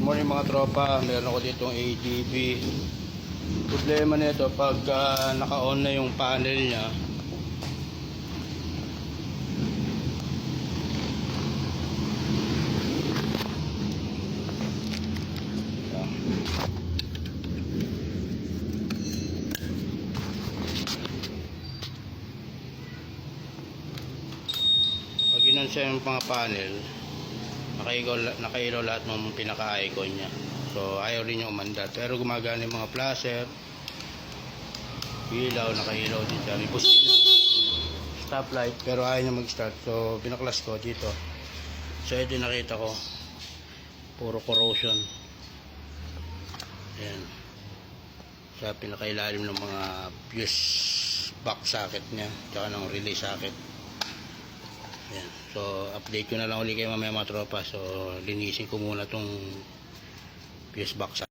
morning mga tropa, meron ako ditong ADB. Problema nito pag naka-on na yung panel niya, pag inonsa yung mga panel, nakailaw lahat ng pinaka-icon niya. So ayaw rin yung umandar, pero gumagana yung mga flasher, ilaw, nakailaw din siya, may busina, stoplight, pero ayaw niya mag-start. So pinaklas ko dito. So ito yung nakita ko, puro corrosion. Ayan, sa pinakailalim ng mga fuse box socket niya, tsaka ng relay socket. Ayan. So update ko na lang ulit kayo mamaya mga tropa. So linisin ko muna tong fuse box.